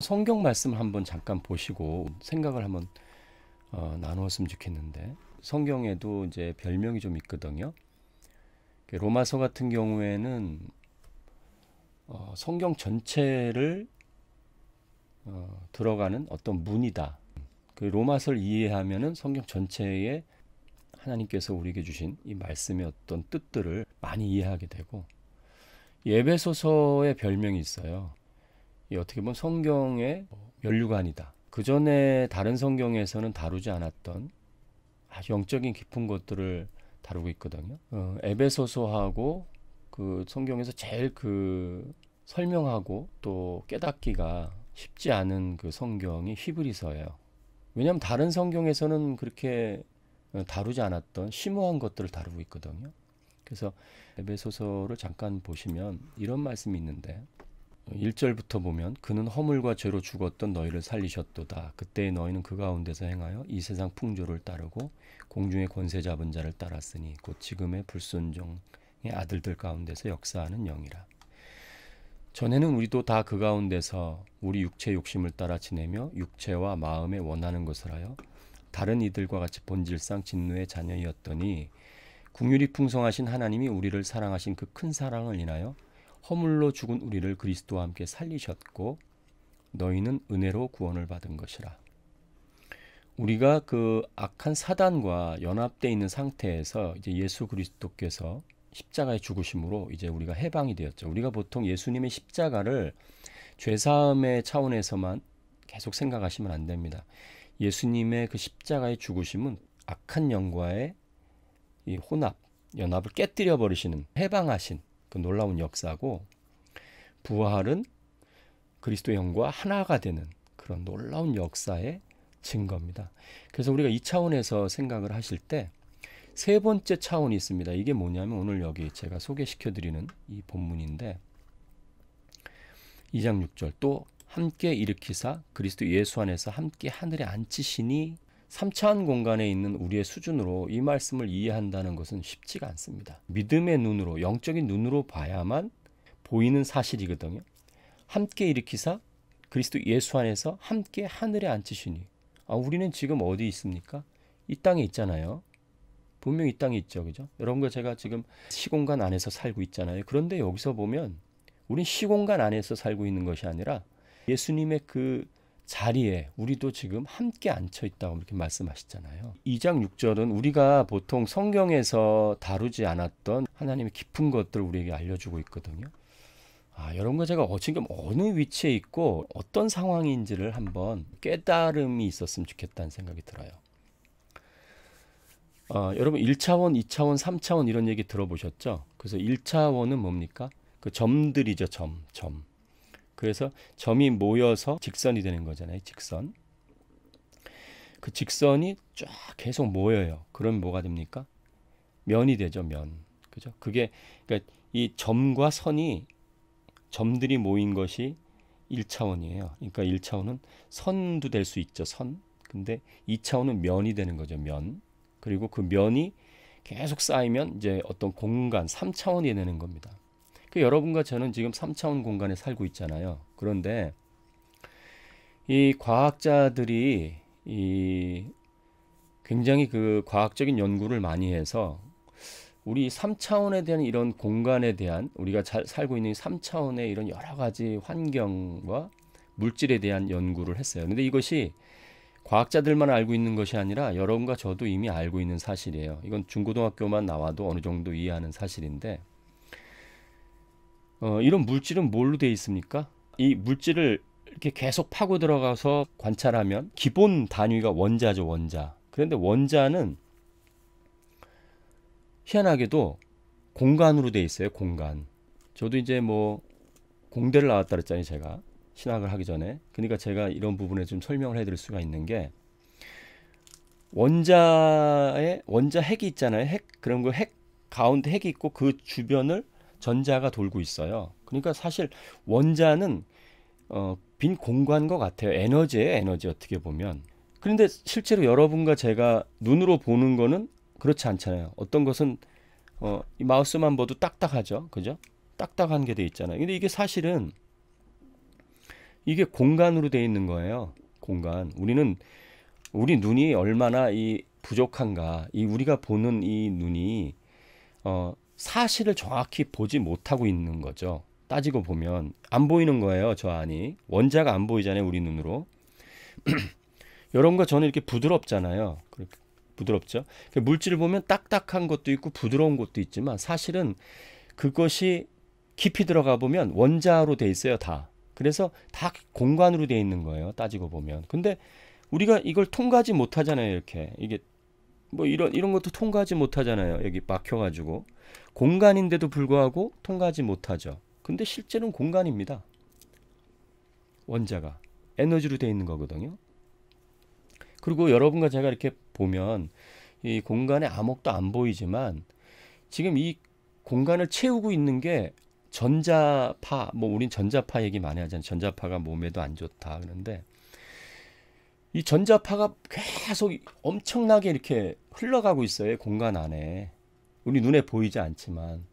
성경 말씀 한번 잠깐 보시고 생각을 한번 나누었으면 좋겠는데, 성경에도 이제 별명이 좀 있거든요. 로마서 같은 경우에는 성경 전체를 들어가는 어떤 문이다. 그 로마서를 이해하면은 성경 전체에 하나님께서 우리에게 주신 이 말씀의 어떤 뜻들을 많이 이해하게 되고, 이 에베소서의 별명이 있어요. 이 어떻게 보면 성경의 면류관이다. 그 전에 다른 성경에서는 다루지 않았던 아주 영적인 깊은 것들을 다루고 있거든요. 에베소서하고 그 성경에서 제일 그 설명하고 또 깨닫기가 쉽지 않은 그 성경이 히브리서예요. 왜냐하면 다른 성경에서는 그렇게 다루지 않았던 심오한 것들을 다루고 있거든요. 그래서 에베소서를 잠깐 보시면 이런 말씀이 있는데, 1절부터 보면 그는 허물과 죄로 죽었던 너희를 살리셨도다. 그때 너희는 그 가운데서 행하여 이 세상 풍조를 따르고 공중의 권세 잡은 자를 따랐으니 곧 지금의 불순종의 아들들 가운데서 역사하는 영이라. 전에는 우리도 다 그 가운데서 우리 육체 욕심을 따라 지내며 육체와 마음에 원하는 것을 하여 다른 이들과 같이 본질상 진노의 자녀이었더니 긍휼이 풍성하신 하나님이 우리를 사랑하신 그 큰 사랑을 인하여 허물로 죽은 우리를 그리스도와 함께 살리셨고 너희는 은혜로 구원을 받은 것이라. 우리가 그 악한 사단과 연합되어 있는 상태에서 이제 예수 그리스도께서 십자가의 죽으심으로 이제 우리가 해방이 되었죠. 우리가 보통 예수님의 십자가를 죄사함의 차원에서만 계속 생각하시면 안 됩니다. 예수님의 그 십자가의 죽으심은 악한 영과의 이 혼합, 연합을 깨뜨려 버리시는, 해방하신 그 놀라운 역사고, 부활은 그리스도의 영과 하나가 되는 그런 놀라운 역사의 증거입니다. 그래서 우리가 이 차원에서 생각을 하실 때 세 번째 차원이 있습니다. 이게 뭐냐면 오늘 여기 제가 소개시켜드리는 이 본문인데, 2장 6절 또 함께 일으키사 그리스도 예수 안에서 함께 하늘에 앉히시니, 3차원 공간에 있는 우리의 수준으로 이 말씀을 이해한다는 것은 쉽지가 않습니다. 믿음의 눈으로, 영적인 눈으로 봐야만 보이는 사실이거든요. 함께 일으키사 그리스도 예수 안에서 함께 하늘에 앉히시니, 우리는 지금 어디 있습니까? 이 땅에 있잖아요. 분명히 이 땅에 있죠, 그죠? 여러분과 제가 지금 시공간 안에서 살고 있잖아요. 그런데 여기서 보면 우린 시공간 안에서 살고 있는 것이 아니라 예수님의 그 자리에 우리도 지금 함께 앉혀 있다고 이렇게 말씀하시잖아요. 2장 6절은 우리가 보통 성경에서 다루지 않았던 하나님의 깊은 것들을 우리에게 알려주고 있거든요. 여러분과 제가 지금 어느 위치에 있고 어떤 상황인지를 한번 깨달음이 있었으면 좋겠다는 생각이 들어요. 여러분 1차원, 2차원, 3차원 이런 얘기 들어보셨죠? 그래서 1차원은 뭡니까? 그 점들이죠, 점. 그래서 점이 모여서 직선이 되는 거잖아요, 직선. 그 직선이 쫙 계속 모여요. 그럼 뭐가 됩니까? 면이 되죠, 면. 그죠? 그러니까 이 점과 선이, 점들이 모인 것이 1차원이에요. 그러니까 1차원은 선도 될 수 있죠, 선. 근데 2차원은 면이 되는 거죠, 면. 그리고 그 면이 계속 쌓이면 이제 어떤 공간, 3차원이 되는 겁니다. 여러분과 저는 지금 3차원 공간에 살고 있잖아요. 그런데 이 과학자들이 굉장히 그 과학적인 연구를 많이 해서 우리 3차원에 대한 이런 공간에 대한, 우리가 살고 있는 3차원의 이런 여러 가지 환경과 물질에 대한 연구를 했어요. 근데 이것이 과학자들만 알고 있는 것이 아니라 여러분과 저도 이미 알고 있는 사실이에요. 이건 중고등학교만 나와도 어느 정도 이해하는 사실인데, 이런 물질은 뭘로 되어 있습니까? 이 물질을 이렇게 계속 파고 들어가서 관찰하면 기본 단위가 원자죠, 원자. 그런데 원자는 희한하게도 공간으로 되어 있어요, 공간. 저도 이제 뭐 공대를 나왔다 그랬잖아요, 제가. 신학을 하기 전에. 그러니까 제가 이런 부분에 좀 설명을 해드릴 수가 있는 게, 원자 핵이 있잖아요. 핵. 그럼 그 핵 가운데 핵이 있고 그 주변을 전자가 돌고 있어요. 그러니까 사실 원자는 빈 공간과 같아요. 에너지예요, 에너지 어떻게 보면. 그런데 실제로 여러분과 제가 눈으로 보는 거는 그렇지 않잖아요. 어떤 것은 이 마우스만 봐도 딱딱하죠, 그죠? 딱딱한 게 돼 있잖아요. 근데 이게 사실은 이게 공간으로 되어 있는 거예요. 공간. 우리 눈이 얼마나 이 부족한가. 이 우리가 보는 이 눈이 사실을 정확히 보지 못하고 있는 거죠. 따지고 보면 안 보이는 거예요. 저 안이. 원자가 안 보이잖아요. 우리 눈으로. 이런 거 저는 이렇게 부드럽잖아요. 부드럽죠. 물질을 보면 딱딱한 것도 있고 부드러운 것도 있지만 사실은 그것이 깊이 들어가 보면 원자로 돼 있어요. 다. 그래서 다 공간으로 돼 있는 거예요. 따지고 보면. 근데 우리가 이걸 통과하지 못하잖아요. 이렇게. 이게 뭐 이런 것도 통과하지 못하잖아요. 여기 막혀가지고. 공간인데도 불구하고 통과하지 못하죠. 근데 실제는 공간입니다. 원자가. 에너지로 돼 있는 거거든요. 그리고 여러분과 제가 이렇게 보면 이 공간에 아무것도 안 보이지만 지금 이 공간을 채우고 있는 게 전자파, 뭐 우린 전자파 얘기 많이 하잖아요. 전자파가 몸에도 안 좋다 그러는데 이 전자파가 계속 엄청나게 이렇게 흘러가고 있어요. 공간 안에. 우리 눈에 보이지 않지만.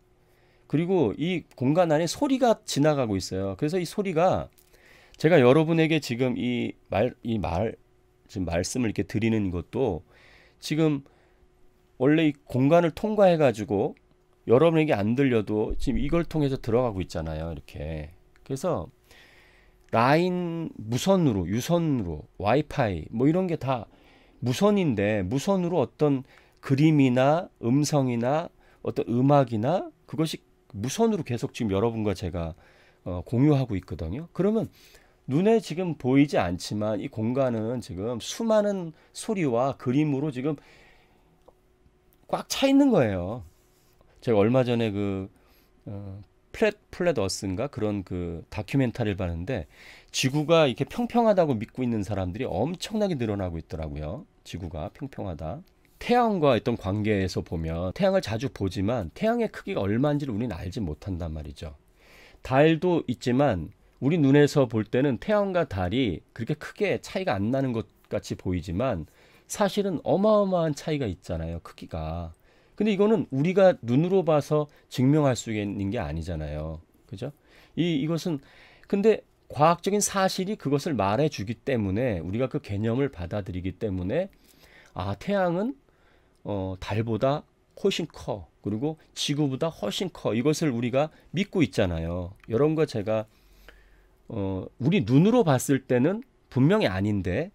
그리고 이 공간 안에 소리가 지나가고 있어요. 그래서 이 소리가 제가 여러분에게 지금 지금 말씀을 이렇게 드리는 것도 지금 원래 이 공간을 통과해 가지고 여러분에게 안 들려도 지금 이걸 통해서 들어가고 있잖아요. 이렇게. 그래서 라인 무선으로, 유선으로, 와이파이 뭐 이런 게 다 무선인데 무선으로 어떤 그림이나 음성이나 어떤 음악이나 그것이 무선으로 계속 지금 여러분과 제가 공유하고 있거든요. 그러면 눈에 지금 보이지 않지만 이 공간은 지금 수많은 소리와 그림으로 지금 꽉 차 있는 거예요. 제가 얼마 전에 플랫 어스인가 그런 그 다큐멘터리를 봤는데 지구가 이렇게 평평하다고 믿고 있는 사람들이 엄청나게 늘어나고 있더라고요. 지구가 평평하다. 태양과 어떤 관계에서 보면 태양을 자주 보지만 태양의 크기가 얼마인지를 우리는 알지 못한단 말이죠. 달도 있지만 우리 눈에서 볼 때는 태양과 달이 그렇게 크게 차이가 안 나는 것 같이 보이지만 사실은 어마어마한 차이가 있잖아요. 크기가. 근데 이거는 우리가 눈으로 봐서 증명할 수 있는 게 아니잖아요. 그죠? 이것은 근데 과학적인 사실이 그것을 말해 주기 때문에 우리가 그 개념을 받아들이기 때문에 태양은 달보다 훨씬 커. 그리고 지구보다 훨씬 커. 이것을 우리가 믿고 있잖아요. 이런 거 제가 우리 눈으로 봤을 때는 분명히 아닌데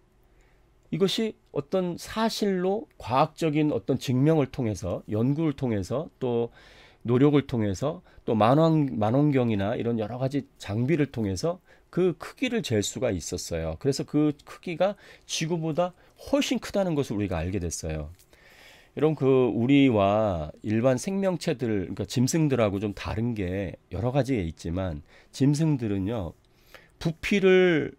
이것이 어떤 사실로 과학적인 어떤 증명을 통해서 연구를 통해서 또 노력을 통해서 또 만원경이나 이런 여러 가지 장비를 통해서 그 크기를 잴 수가 있었어요. 그래서 그 크기가 지구보다 훨씬 크다는 것을 우리가 알게 됐어요. 이런 우리와 일반 생명체들, 그러니까 짐승들하고 좀 다른 게 여러 가지가 있지만 짐승들은요, 부피를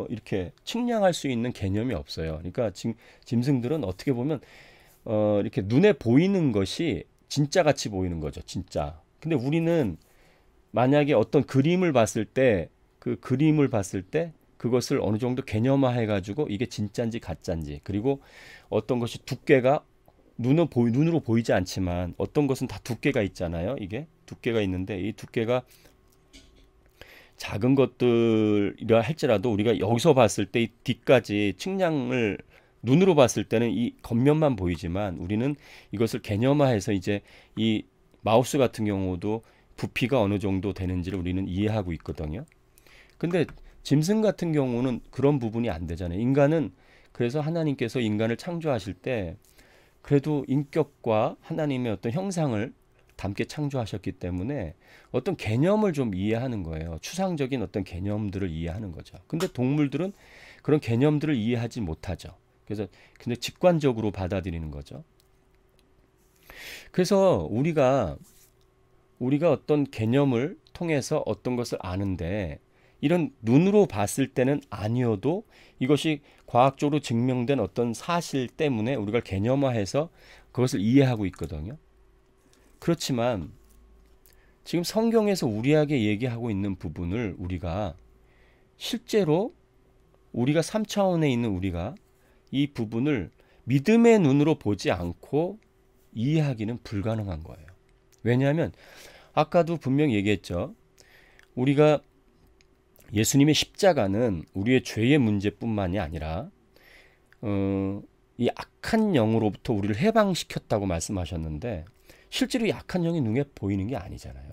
이렇게 측량할 수 있는 개념이 없어요. 그러니까 짐승들은 어떻게 보면 이렇게 눈에 보이는 것이 진짜 같이 보이는 거죠. 진짜. 근데 우리는 만약에 어떤 그림을 봤을 때 그 그림을 봤을 때 그것을 어느 정도 개념화해 가지고 이게 진짜인지 가짜인지 그리고 어떤 것이 두께가 눈으로 보이지 않지만 어떤 것은 다 두께가 있잖아요. 이게 두께가 있는데 이 두께가 작은 것들이라 할지라도 우리가 여기서 봤을 때 이 뒤까지 측량을 눈으로 봤을 때는 이 겉면만 보이지만 우리는 이것을 개념화해서 이제 이 마우스 같은 경우도 부피가 어느 정도 되는지를 우리는 이해하고 있거든요. 근데 짐승 같은 경우는 그런 부분이 안 되잖아요. 인간은 그래서 하나님께서 인간을 창조하실 때 그래도 인격과 하나님의 어떤 형상을 담게 창조하셨기 때문에 어떤 개념을 좀 이해하는 거예요. 추상적인 어떤 개념들을 이해하는 거죠. 근데 동물들은 그런 개념들을 이해하지 못하죠. 그래서 근데 직관적으로 받아들이는 거죠. 그래서 우리가 어떤 개념을 통해서 어떤 것을 아는데 이런 눈으로 봤을 때는 아니어도 이것이 과학적으로 증명된 어떤 사실 때문에 우리가 개념화해서 그것을 이해하고 있거든요. 그렇지만 지금 성경에서 우리에게 얘기하고 있는 부분을 우리가 실제로 우리가 3차원에 있는 우리가 이 부분을 믿음의 눈으로 보지 않고 이해하기는 불가능한 거예요. 왜냐하면 아까도 분명히 얘기했죠. 우리가 예수님의 십자가는 우리의 죄의 문제뿐만이 아니라 이 악한 영으로부터 우리를 해방시켰다고 말씀하셨는데 실제로 이 악한 영이 눈에 보이는 게 아니잖아요.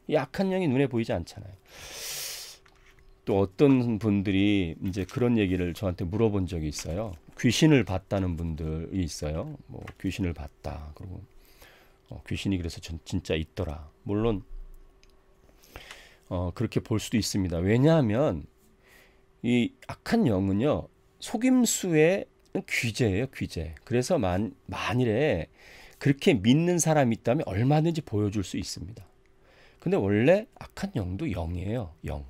이 악한 영이 눈에 보이지 않잖아요. 또 어떤 분들이 이제 그런 얘기를 저한테 물어본 적이 있어요. 귀신을 봤다는 분들이 있어요. 뭐 귀신을 봤다. 그리고 귀신이 그래서 진짜 있더라. 물론 그렇게 볼 수도 있습니다. 왜냐하면 이 악한 영은요, 속임수의 귀재예요, 귀재. 그래서 만일에 그렇게 믿는 사람이 있다면 얼마든지 보여줄 수 있습니다. 근데 원래 악한 영도 영이에요, 영.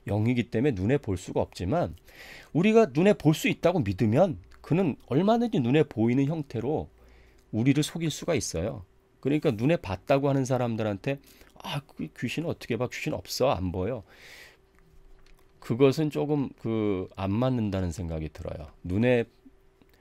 영이기 때문에 눈에 볼 수가 없지만 우리가 눈에 볼 수 있다고 믿으면 그는 얼마든지 눈에 보이는 형태로 우리를 속일 수가 있어요. 그러니까 눈에 봤다고 하는 사람들한테 그 귀신은 어떻게 봐? 귀신 없어, 안 보여. 그것은 조금 안 맞는다는 생각이 들어요. 눈에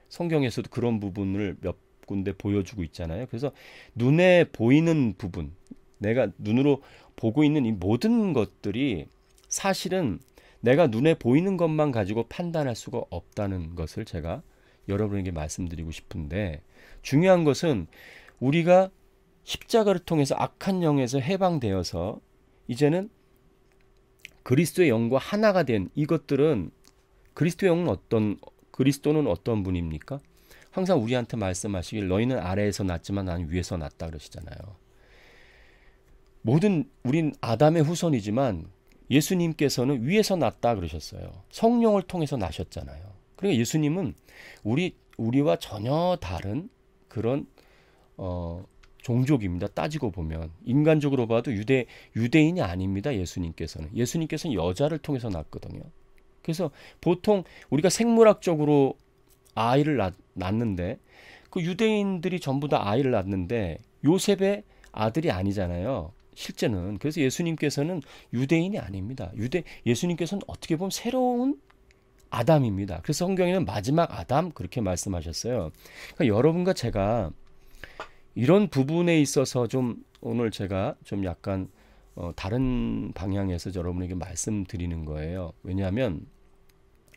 성경에서도 그런 부분을 몇 군데 보여주고 있잖아요. 그래서 눈에 보이는 부분, 내가 눈으로 보고 있는 이 모든 것들이 사실은 내가 눈에 보이는 것만 가지고 판단할 수가 없다는 것을 제가 여러분에게 말씀드리고 싶은데, 중요한 것은 우리가 십자가를 통해서 악한 영에서 해방되어서 이제는 그리스도의 영과 하나가 된 이것들은, 그리스도의 영은 그리스도는 어떤 분입니까? 항상 우리한테 말씀하시길 너희는 아래에서 났지만 나는 위에서 났다 그러시잖아요. 우린 아담의 후손이지만 예수님께서는 위에서 났다 그러셨어요. 성령을 통해서 나셨잖아요. 그러니까 예수님은 우리와 전혀 다른 그런 종족입니다. 따지고 보면 인간적으로 봐도 유대인이 아닙니다. 예수님께서는 여자를 통해서 났거든요. 그래서 보통 우리가 생물학적으로 아이를 낳는데 그 유대인들이 전부 다 아이를 낳는데 요셉의 아들이 아니잖아요. 실제는. 그래서 예수님께서는 유대인이 아닙니다. 예수님께서는 어떻게 보면 새로운 아담입니다. 그래서 성경에는 마지막 아담 그렇게 말씀하셨어요. 그러니까 여러분과 제가 이런 부분에 있어서 좀 오늘 제가 좀 약간 다른 방향에서 여러분에게 말씀드리는 거예요. 왜냐하면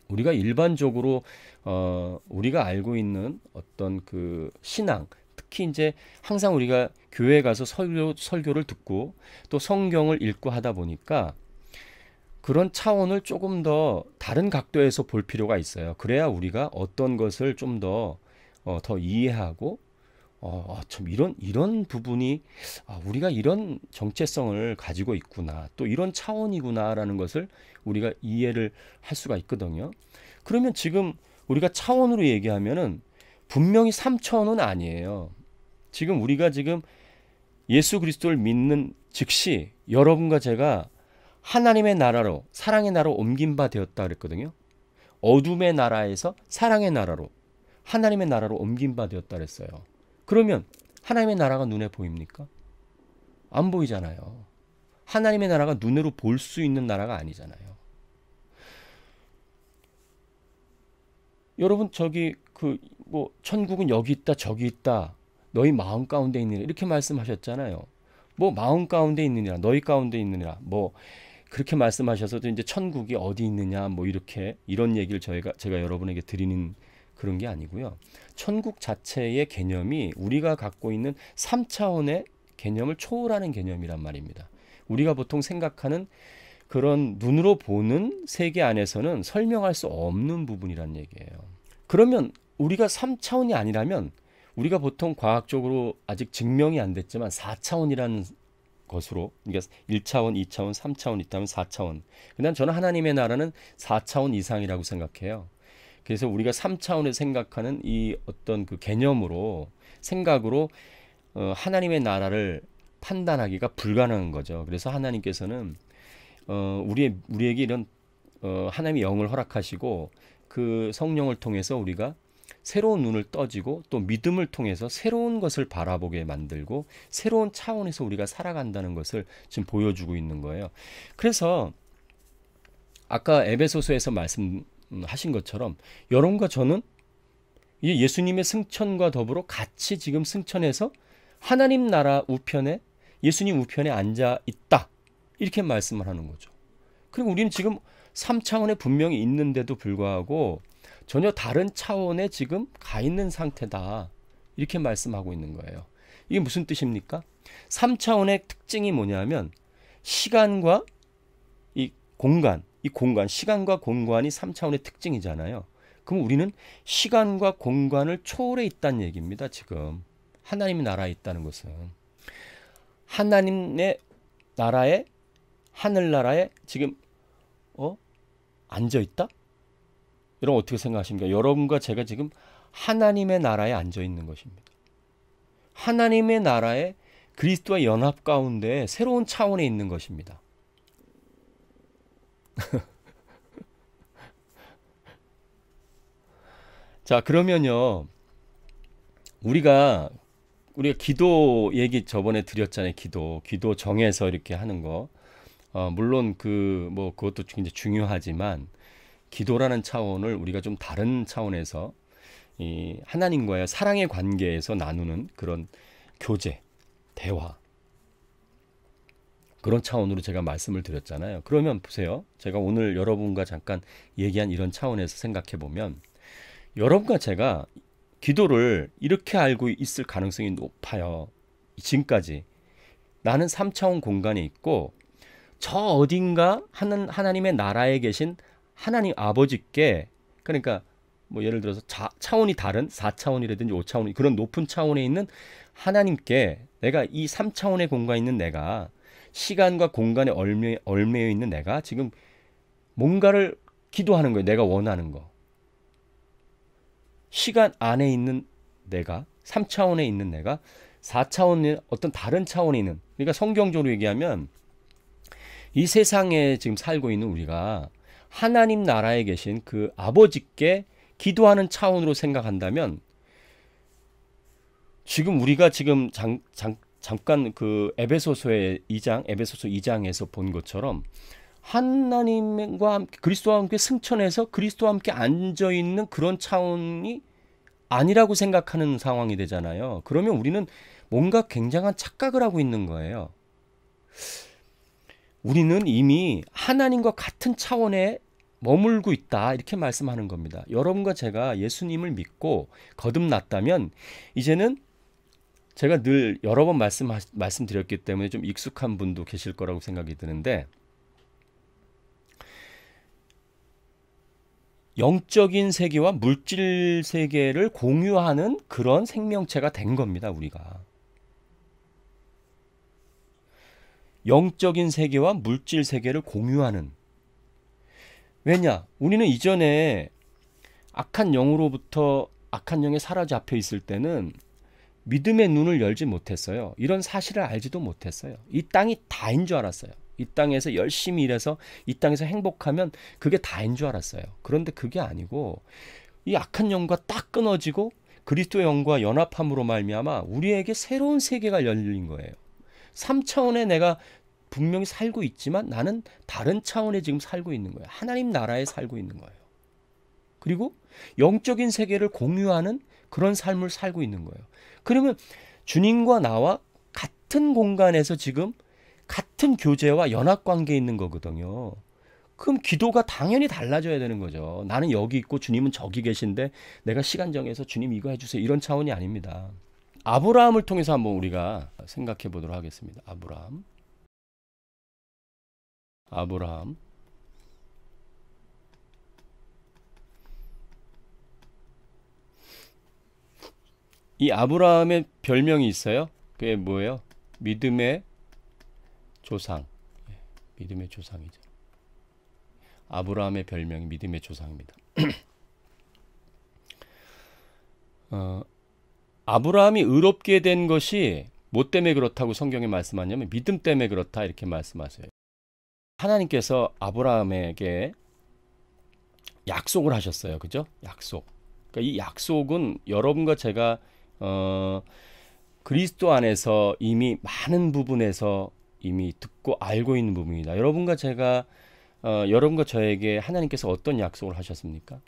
우리가 일반적으로 우리가 알고 있는 어떤 그 신앙, 특히 이제 항상 우리가 교회에 가서 설교를 듣고 또 성경을 읽고 하다 보니까 그런 차원을 조금 더 다른 각도에서 볼 필요가 있어요. 그래야 우리가 어떤 것을 좀 더 이해하고 참 이런 부분이 우리가 이런 정체성을 가지고 있구나, 또 이런 차원이구나라는 것을 우리가 이해를 할 수가 있거든요. 그러면 지금 우리가 차원으로 얘기하면은 분명히 3차원은 아니에요. 지금 우리가 예수 그리스도를 믿는 즉시 여러분과 제가 하나님의 나라로, 사랑의 나라로 옮긴 바 되었다 그랬거든요. 어둠의 나라에서 사랑의 나라로, 하나님의 나라로 옮긴 바 되었다 그랬어요. 그러면 하나님의 나라가 눈에 보입니까? 안 보이잖아요. 하나님의 나라가 눈으로 볼 수 있는 나라가 아니잖아요. 여러분 천국은 여기 있다 저기 있다 너희 마음 가운데 있느니라 이렇게 말씀하셨잖아요. 뭐 마음 가운데 있느니라, 너희 가운데 있느니라, 뭐 그렇게 말씀하셔서 이제 천국이 어디 있느냐, 뭐 이런 얘기를 제가 여러분에게 드리는 그런 게 아니고요. 천국 자체의 개념이 우리가 갖고 있는 3차원의 개념을 초월하는 개념이란 말입니다. 우리가 보통 생각하는 그런 눈으로 보는 세계 안에서는 설명할 수 없는 부분이란 얘기예요. 그러면 우리가 3차원이 아니라면 우리가 보통 과학적으로 아직 증명이 안 됐지만 4차원이라는 것으로, 그러니까 1차원, 2차원, 3차원 있다면 4차원. 그다음 저는 하나님의 나라는 4차원 이상이라고 생각해요. 그래서 우리가 3차원에서 생각하는 이 어떤 그 생각으로 하나님의 나라를 판단하기가 불가능한 거죠. 그래서 하나님께서는 우리에게 이런 하나님의 영을 허락하시고 그 성령을 통해서 우리가 새로운 눈을 떠지고 또 믿음을 통해서 새로운 것을 바라보게 만들고 새로운 차원에서 우리가 살아간다는 것을 지금 보여주고 있는 거예요. 그래서 아까 에베소서에서 말씀하신 것처럼 여러분과 저는 예수님의 승천과 더불어 같이 지금 승천해서 하나님 나라 우편에, 예수님 우편에 앉아 있다, 이렇게 말씀을 하는 거죠. 그리고 우리는 지금 3차원에 분명히 있는데도 불구하고 전혀 다른 차원에 지금 가 있는 상태다. 이렇게 말씀하고 있는 거예요. 이게 무슨 뜻입니까? 3차원의 특징이 뭐냐면 시간과 이 공간, 시간과 공간이 3차원의 특징이잖아요. 그럼 우리는 시간과 공간을 초월해 있다는 얘기입니다. 지금 하나님의 나라에 있다는 것은 하나님의 나라에, 하늘나라에 지금 앉아 있다? 여러분 어떻게 생각하십니까? 여러분과 제가 지금 하나님의 나라에 앉아 있는 것입니다. 하나님의 나라에 그리스도와 연합 가운데 새로운 차원에 있는 것입니다. 자, 그러면요. 우리가 기도 얘기 저번에 드렸잖아요. 기도 정해서 이렇게 하는 거. 물론 그것도 굉장히 중요하지만 기도라는 차원을 우리가 좀 다른 차원에서 이 하나님과의 사랑의 관계에서 나누는 그런 교제, 대화, 그런 차원으로 제가 말씀을 드렸잖아요. 그러면 보세요. 제가 오늘 여러분과 잠깐 얘기한 이런 차원에서 생각해 보면 여러분과 제가 기도를 이렇게 알고 있을 가능성이 높아요. 지금까지 나는 3차원 공간에 있고 저 어딘가 하나님의 나라에 계신 하나님 아버지께, 그러니까 뭐 예를 들어서 차원이 다른 4차원이라든지 5차원 그런 높은 차원에 있는 하나님께 내가 이 3차원의 공간에 있는 내가, 시간과 공간에 얽매여 있는 내가 지금 뭔가를 기도하는 거예요. 내가 원하는 거. 시간 안에 있는 내가, 3차원에 있는 내가, 4차원의 어떤 다른 차원에 있는, 그러니까 성경적으로 얘기하면 이 세상에 지금 살고 있는 우리가 하나님 나라에 계신 그 아버지께 기도하는 차원으로 생각한다면 지금 우리가 지금 잠깐 그 에베소서 2장에서 본 것처럼 하나님과 함께 그리스도와 함께 승천해서 그리스도와 함께 앉아 있는 그런 차원이 아니라고 생각하는 상황이 되잖아요. 그러면 우리는 뭔가 굉장한 착각을 하고 있는 거예요. 우리는 이미 하나님과 같은 차원에 머물고 있다, 이렇게 말씀하는 겁니다. 여러분과 제가 예수님을 믿고 거듭났다면 이제는 제가 늘 여러 번 말씀드렸기 때문에 좀 익숙한 분도 계실 거라고 생각이 드는데, 영적인 세계와 물질 세계를 공유하는 그런 생명체가 된 겁니다. 우리가 영적인 세계와 물질 세계를 공유하는, 왜냐? 우리는 이전에 악한 영에 사로잡혀 있을 때는 믿음의 눈을 열지 못했어요. 이런 사실을 알지도 못했어요. 이 땅이 다인 줄 알았어요. 이 땅에서 열심히 일해서 이 땅에서 행복하면 그게 다인 줄 알았어요. 그런데 그게 아니고 이 악한 영과 딱 끊어지고 그리스도의 영과 연합함으로 말미암아 우리에게 새로운 세계가 열린 거예요. 3차원에 내가 분명히 살고 있지만 나는 다른 차원에 지금 살고 있는 거예요. 하나님 나라에 살고 있는 거예요. 그리고 영적인 세계를 공유하는 그런 삶을 살고 있는 거예요. 그러면 주님과 나와 같은 공간에서 지금 같은 교제와 연합 관계에 있는 거거든요. 그럼 기도가 당연히 달라져야 되는 거죠. 나는 여기 있고 주님은 저기 계신데 내가 시간 정해서 주님 이거 해주세요, 이런 차원이 아닙니다. 아브라함을 통해서 한번 우리가 생각해 보도록 하겠습니다. 아브라함. 이 아브라함의 별명이 있어요. 그게 뭐예요? 믿음의 조상. 믿음의 조상이죠. 아브라함의 별명이 믿음의 조상입니다. 아브라함이 의롭게 된 것이 뭐 때문에 그렇다고 성경에 말씀하냐면 믿음 때문에 그렇다, 이렇게 말씀하세요. 하나님께서 아브라함에게 약속을 하셨어요. 그죠? 약속. 그러니까 이 약속은 여러분과 제가 그리스도 안에서 이미 많은 부분에서 이미 듣고 알고 있는 부분이다. 여러분과 저에게 하나님께서 어떤 약속을 하셨습니까?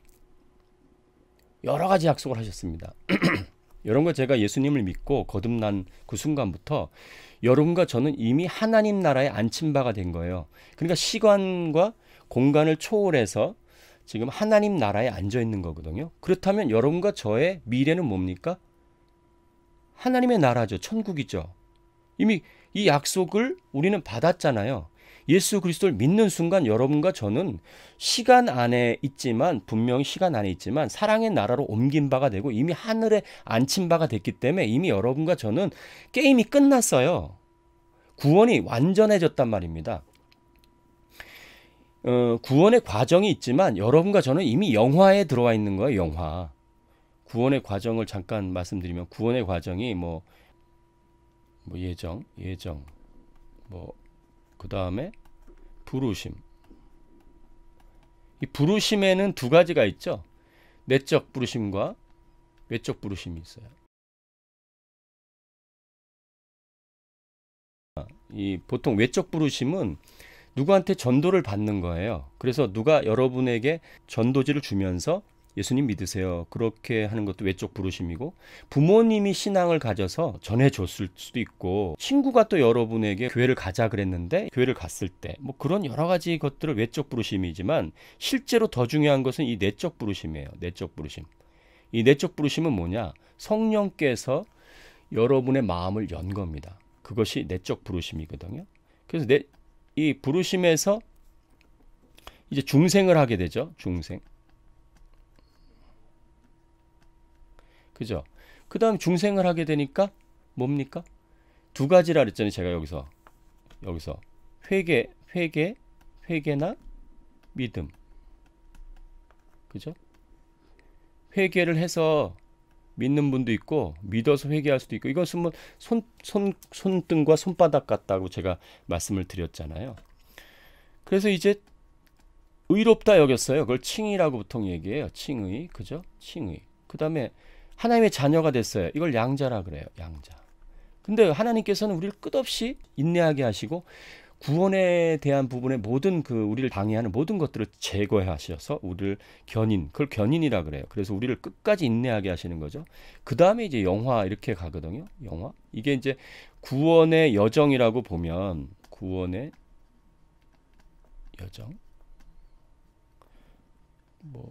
여러 가지 약속을 하셨습니다. 여러분과 제가 예수님을 믿고 거듭난 그 순간부터 여러분과 저는 이미 하나님 나라에 앉힌 바가 된 거예요. 그러니까 시간과 공간을 초월해서 지금 하나님 나라에 앉아 있는 거거든요. 그렇다면 여러분과 저의 미래는 뭡니까? 하나님의 나라죠. 천국이죠. 이미 이 약속을 우리는 받았잖아요. 예수 그리스도를 믿는 순간 여러분과 저는 시간 안에 있지만, 분명히 시간 안에 있지만 사랑의 나라로 옮긴 바가 되고 이미 하늘에 앉힌 바가 됐기 때문에 이미 여러분과 저는 게임이 끝났어요. 구원이 완전해졌단 말입니다. 구원의 과정이 있지만 여러분과 저는 이미 영화에 들어와 있는 거예요. 영화. 구원의 과정을 잠깐 말씀드리면, 구원의 과정이 예정, 그 다음에 부르심. 이 부르심에는 두 가지가 있죠. 내적 부르심과 외적 부르심이 있어요. 이 보통 외적 부르심은 누구한테 전도를 받는 거예요. 그래서 누가 여러분에게 전도지를 주면서 예수님 믿으세요, 그렇게 하는 것도 외적 부르심이고, 부모님이 신앙을 가져서 전해줬을 수도 있고, 친구가 또 여러분에게 교회를 가자 그랬는데 교회를 갔을 때 그런 여러 가지 것들을 외적 부르심이지만, 실제로 더 중요한 것은 이 내적 부르심이에요. 내적 부르심. 이 내적 부르심은 뭐냐? 성령께서 여러분의 마음을 연 겁니다. 그것이 내적 부르심이거든요. 그래서 이 부르심에서 이제 중생을 하게 되죠. 중생. 그죠? 그 다음 중생을 하게 되니까 뭡니까? 두 가지라 그랬잖아요. 제가 여기서 회개나 믿음. 그죠? 회개를 해서 믿는 분도 있고, 믿어서 회개할 수도 있고, 이것은 손등과 손바닥 같다고 제가 말씀을 드렸잖아요. 그래서 이제 의롭다 여겼어요. 그걸 칭의라고 보통 얘기해요. 칭의. 그죠? 칭의. 그 다음에 하나님의 자녀가 됐어요. 이걸 양자라 그래요. 양자. 근데 하나님께서는 우리를 끝없이 인내하게 하시고, 구원에 대한 부분의 모든 우리를 방해하는 모든 것들을 제거하셔서 우리를 그걸 견인이라 그래요. 그래서 우리를 끝까지 인내하게 하시는 거죠. 그 다음에 이제 영화 이렇게 가거든요. 영화. 이게 이제 구원의 여정이라고 보면, 구원의 여정.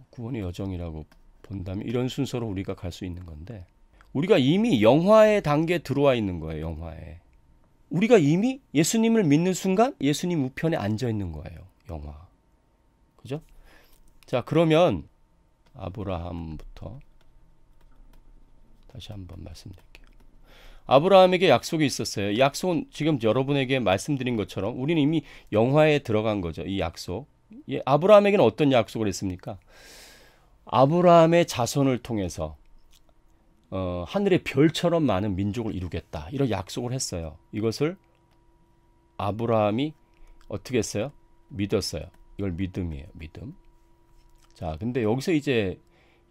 구원의 여정이라고 본다면 이런 순서로 우리가 갈 수 있는 건데, 우리가 이미 영화의 단계에 들어와 있는 거예요. 영화에. 우리가 이미 예수님을 믿는 순간 예수님 우편에 앉아 있는 거예요. 영화. 그죠? 자, 그러면 아브라함부터 다시 한번 말씀드릴게요. 아브라함에게 약속이 있었어요. 약속은 지금 여러분에게 말씀드린 것처럼 우리는 이미 영화에 들어간 거죠. 이 약속. 아브라함에게는 어떤 약속을 했습니까? 아브라함의 자손을 통해서 하늘의 별처럼 많은 민족을 이루겠다, 이런 약속을 했어요. 이것을 아브라함이 어떻게 했어요? 믿었어요. 이걸 믿음이에요. 믿음. 자, 근데 여기서 이제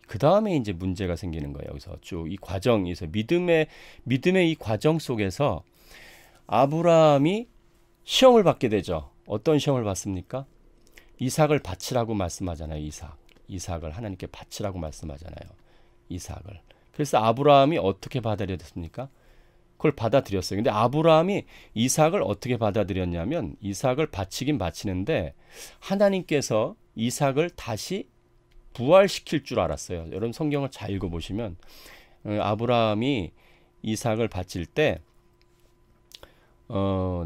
그 다음에 이제 문제가 생기는 거예요. 여기서 쭉 이 과정에서 믿음의 이 과정 속에서 아브라함이 시험을 받게 되죠. 어떤 시험을 받습니까? 이삭을 바치라고 말씀하잖아요. 이삭을 하나님께 바치라고 말씀하잖아요. 이삭을. 그래서 아브라함이 어떻게 받아들였습니까? 그걸 받아들였어요. 근데 아브라함이 이삭을 어떻게 받아들였냐면, 이삭을 바치긴 바치는데 하나님께서 이삭을 다시 부활시킬 줄 알았어요. 여러분 성경을 잘 읽어보시면 아브라함이 이삭을 바칠 때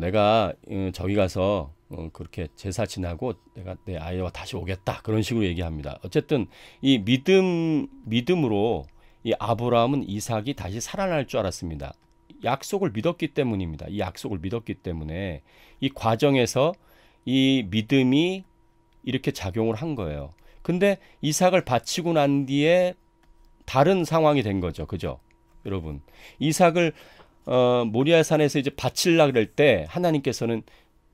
내가 저기 가서 그렇게 제사 지나고 내가 내 아이와 다시 오겠다, 그런 식으로 얘기합니다. 어쨌든 이 믿음으로 이 아브라함은 이삭이 다시 살아날 줄 알았습니다. 약속을 믿었기 때문입니다. 이 약속을 믿었기 때문에 이 과정에서 이 믿음이 이렇게 작용을 한 거예요. 근데 이삭을 바치고 난 뒤에 다른 상황이 된 거죠. 그죠? 여러분, 이삭을 모리아 산에서 이제 바치려고 그럴 때 하나님께서는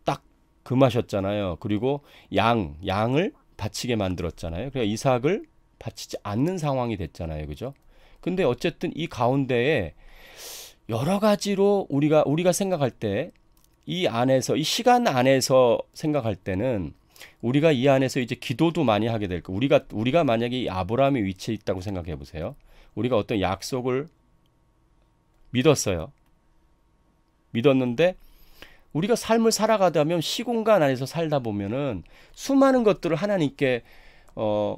딱 금하셨잖아요. 그리고 양을 바치게 만들었잖아요. 그러니까 이삭을 바치지 않는 상황이 됐잖아요. 그죠? 근데 어쨌든 이 가운데에 여러 가지로 우리가 생각할 때, 이 안에서, 이 시간 안에서 생각할 때는 우리가 이 안에서 이제 기도도 많이 하게 될 거. 우리가 만약에 이 아브라함의 위치에 있다고 생각해 보세요. 우리가 어떤 약속을 믿었어요. 믿었는데 우리가 삶을 살아가다면 시공간 안에서 살다 보면은 수많은 것들을 하나님께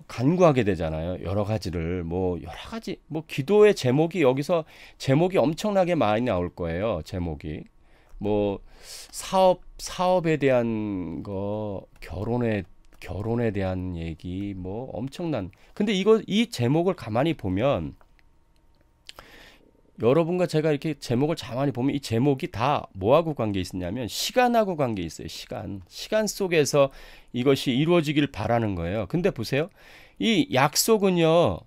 간구하게 되잖아요. 여러 가지를 여러 가지 기도의 제목이 여기서 제목이 엄청나게 많이 나올 거예요. 제목이 사업에 대한 거, 결혼에 대한 얘기 엄청난. 근데 이 제목을 가만히 보면 여러분과 제가 이렇게 제목을 가만히 보면 이 제목이 다 뭐하고 관계 있느냐면 시간하고 관계 있어요. 시간 속에서 이것이 이루어지길 바라는 거예요. 근데 보세요. 이 약속은요.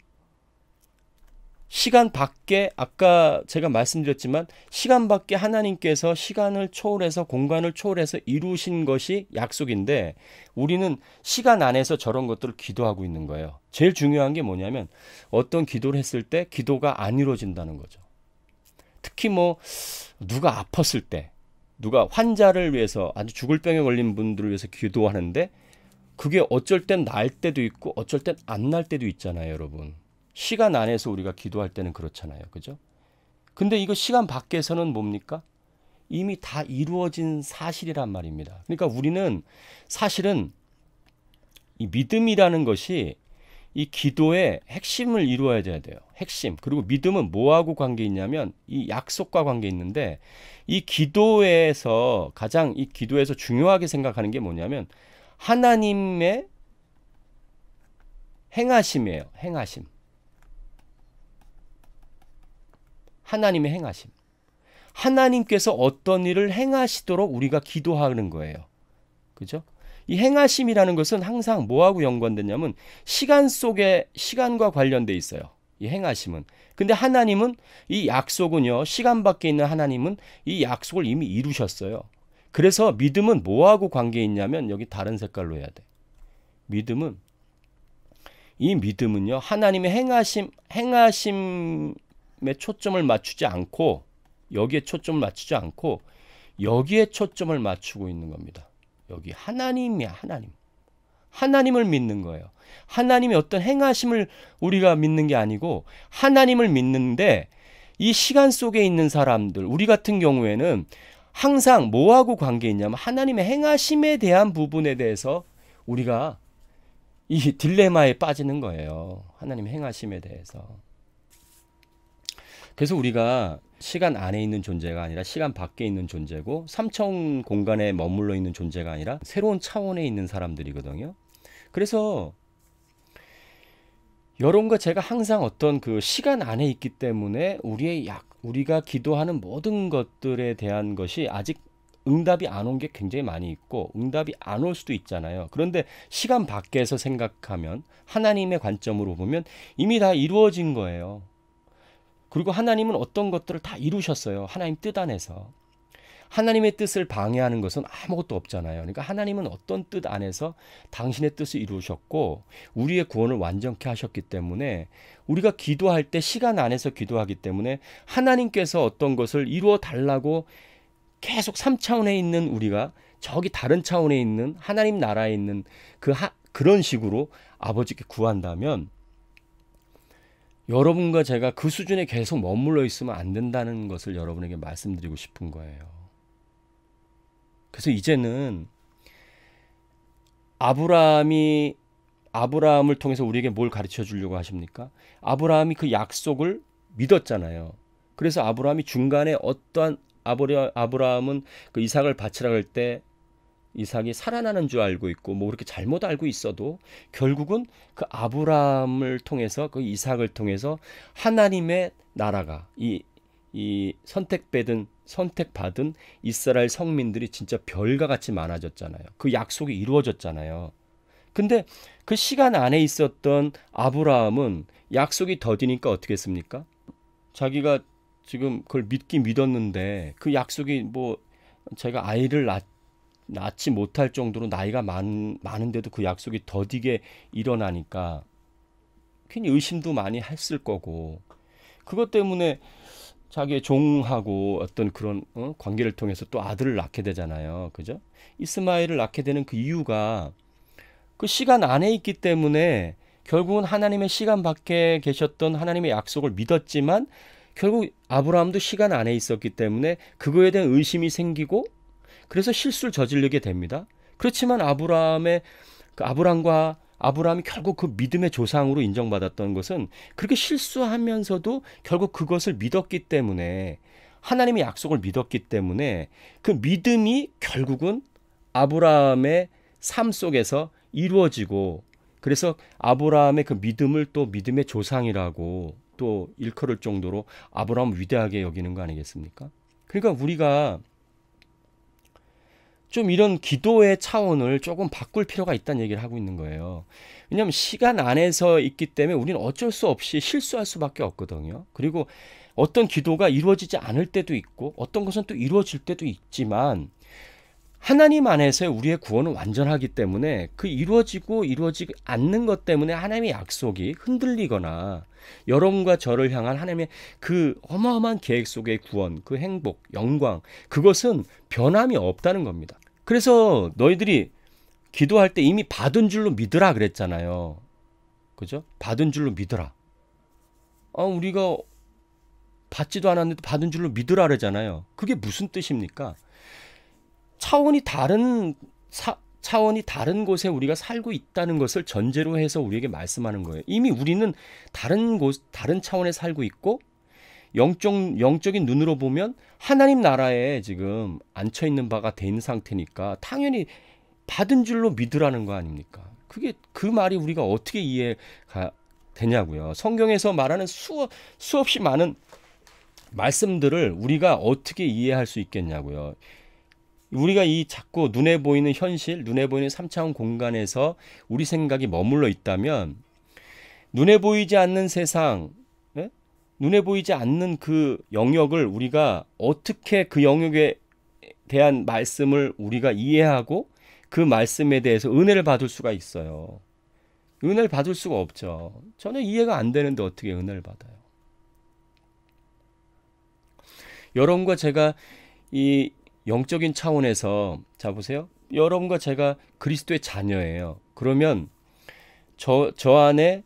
시간 밖에 아까 제가 말씀드렸지만 시간 밖에 하나님께서 시간을 초월해서 공간을 초월해서 이루신 것이 약속인데 우리는 시간 안에서 저런 것들을 기도하고 있는 거예요. 제일 중요한 게 뭐냐면 어떤 기도를 했을 때 기도가 안 이루어진다는 거죠. 특히 누가 아팠을 때, 누가 환자를 위해서 아주 죽을 병에 걸린 분들을 위해서 기도하는데 그게 어쩔 땐 날 때도 있고 어쩔 땐 안 날 때도 있잖아요, 여러분. 시간 안에서 우리가 기도할 때는 그렇잖아요. 그죠? 근데 이거 시간 밖에서는 뭡니까? 이미 다 이루어진 사실이란 말입니다. 그러니까 우리는 사실은 이 믿음이라는 것이 이 기도의 핵심을 이루어야 돼요. 핵심. 그리고 믿음은 뭐하고 관계 있냐면 이 약속과 관계 있는데 이 기도에서 중요하게 생각하는 게 뭐냐면 하나님의 행하심이에요. 행하심. 하나님의 행하심. 하나님께서 어떤 일을 행하시도록 우리가 기도하는 거예요. 그죠? 이 행하심이라는 것은 항상 뭐하고 연관되냐면 시간과 관련돼 있어요. 이 행하심은. 근데 하나님은 이 약속은요. 시간 밖에 있는 하나님은 이 약속을 이미 이루셨어요. 그래서 믿음은 뭐하고 관계 있냐면 여기 다른 색깔로 해야 돼. 믿음은요. 하나님의 행하심에 초점을 맞추지 않고 여기에 초점을 맞추지 않고 여기에 초점을 맞추고 있는 겁니다. 여기 하나님이야. 하나님을 믿는 거예요. 하나님의 어떤 행하심을 우리가 믿는 게 아니고 하나님을 믿는데 이 시간 속에 있는 사람들, 우리 같은 경우에는 항상 뭐하고 관계 있냐면 하나님의 행하심에 대한 부분에 대해서 우리가 이 딜레마에 빠지는 거예요. 하나님의 행하심에 대해서. 그래서 우리가 시간 안에 있는 존재가 아니라 시간 밖에 있는 존재고 3차원 공간에 머물러 있는 존재가 아니라 새로운 차원에 있는 사람들이거든요. 그래서 여러분과 제가 항상 어떤 그 시간 안에 있기 때문에 우리가 기도하는 모든 것들에 대한 것이 아직 응답이 안 온 게 굉장히 많이 있고 응답이 안 올 수도 있잖아요. 그런데 시간 밖에서 생각하면 하나님의 관점으로 보면 이미 다 이루어진 거예요. 그리고 하나님은 어떤 것들을 다 이루셨어요. 하나님 뜻 안에서. 하나님의 뜻을 방해하는 것은 아무것도 없잖아요. 그러니까 하나님은 어떤 뜻 안에서 당신의 뜻을 이루셨고 우리의 구원을 완전케 하셨기 때문에 우리가 기도할 때 시간 안에서 기도하기 때문에 하나님께서 어떤 것을 이루어 달라고 계속 3차원에 있는 우리가 저기 다른 차원에 있는 하나님 나라에 있는 그런 식으로 아버지께 구한다면 여러분과 제가 그 수준에 계속 머물러 있으면 안 된다는 것을 여러분에게 말씀드리고 싶은 거예요. 그래서 이제는 아브라함을 통해서 우리에게 뭘 가르쳐 주려고 하십니까? 아브라함이 그 약속을 믿었잖아요. 그래서 아브라함이 중간에 아브라함은 그 이삭을 바치라 할 때 이삭이 살아나는 줄 알고 있고 그렇게 잘못 알고 있어도 결국은 그 아브라함을 통해서 그 이삭을 통해서 하나님의 나라가 이 선택받은 이스라엘 성민들이 진짜 별과 같이 많아졌잖아요. 그 약속이 이루어졌잖아요. 근데 그 시간 안에 있었던 아브라함은 약속이 더디니까 어떻게 했습니까? 자기가 지금 그걸 믿었는데 그 약속이 제가 아이를 낳지 못할 정도로 나이가 많은데도 그 약속이 더디게 일어나니까 괜히 의심도 많이 했을 거고 그것 때문에 자기의 종하고 어떤 그런 관계를 통해서 또 아들을 낳게 되잖아요. 그죠? 이스마엘을 낳게 되는 그 이유가 그 시간 안에 있기 때문에 결국은 하나님의 시간 밖에 계셨던 하나님의 약속을 믿었지만 결국 아브라함도 시간 안에 있었기 때문에 그거에 대한 의심이 생기고 그래서 실수를 저지르게 됩니다. 그렇지만 아브라함이 결국 그 믿음의 조상으로 인정받았던 것은 그렇게 실수하면서도 결국 그것을 믿었기 때문에, 하나님의 약속을 믿었기 때문에 그 믿음이 결국은 아브라함의 삶 속에서 이루어지고, 그래서 아브라함의 그 믿음을 또 믿음의 조상이라고 또 일컬을 정도로 아브라함을 위대하게 여기는 거 아니겠습니까? 그러니까 우리가 좀 이런 기도의 차원을 조금 바꿀 필요가 있다는 얘기를 하고 있는 거예요. 왜냐하면 시간 안에서 있기 때문에 우리는 어쩔 수 없이 실수할 수밖에 없거든요. 그리고 어떤 기도가 이루어지지 않을 때도 있고 어떤 것은 또 이루어질 때도 있지만, 하나님 안에서의 우리의 구원은 완전하기 때문에 그 이루어지지 않는 것 때문에 하나님의 약속이 흔들리거나 여러분과 저를 향한 하나님의 그 어마어마한 계획 속의 구원, 그 행복, 영광, 그것은 변함이 없다는 겁니다. 그래서 너희들이 기도할 때 이미 받은 줄로 믿으라 그랬잖아요. 그죠? 받은 줄로 믿으라. 우리가 받지도 않았는데 받은 줄로 믿으라 그러잖아요. 그게 무슨 뜻입니까? 차원이 다른 곳에 우리가 살고 있다는 것을 전제로 해서 우리에게 말씀하는 거예요. 이미 우리는 다른 차원에 살고 있고, 영적인 눈으로 보면 하나님 나라에 지금 앉혀 있는 바가 된 상태니까 당연히 받은 줄로 믿으라는 거 아닙니까? 그 말이 우리가 어떻게 이해가 되냐고요. 성경에서 말하는 수없이 많은 말씀들을 우리가 어떻게 이해할 수 있겠냐고요. 우리가 이 자꾸 눈에 보이는 현실, 눈에 보이는 3차원 공간에서 우리 생각이 머물러 있다면, 눈에 보이지 않는 세상, 눈에 보이지 않는 그 영역을 우리가 어떻게 그 영역에 대한 말씀을 우리가 이해하고 그 말씀에 대해서 은혜를 받을 수가 있어요. 은혜를 받을 수가 없죠. 전혀 이해가 안 되는데 어떻게 은혜를 받아요? 여러분과 제가 이 영적인 차원에서, 자 보세요. 여러분과 제가 그리스도의 자녀예요. 그러면 저 안에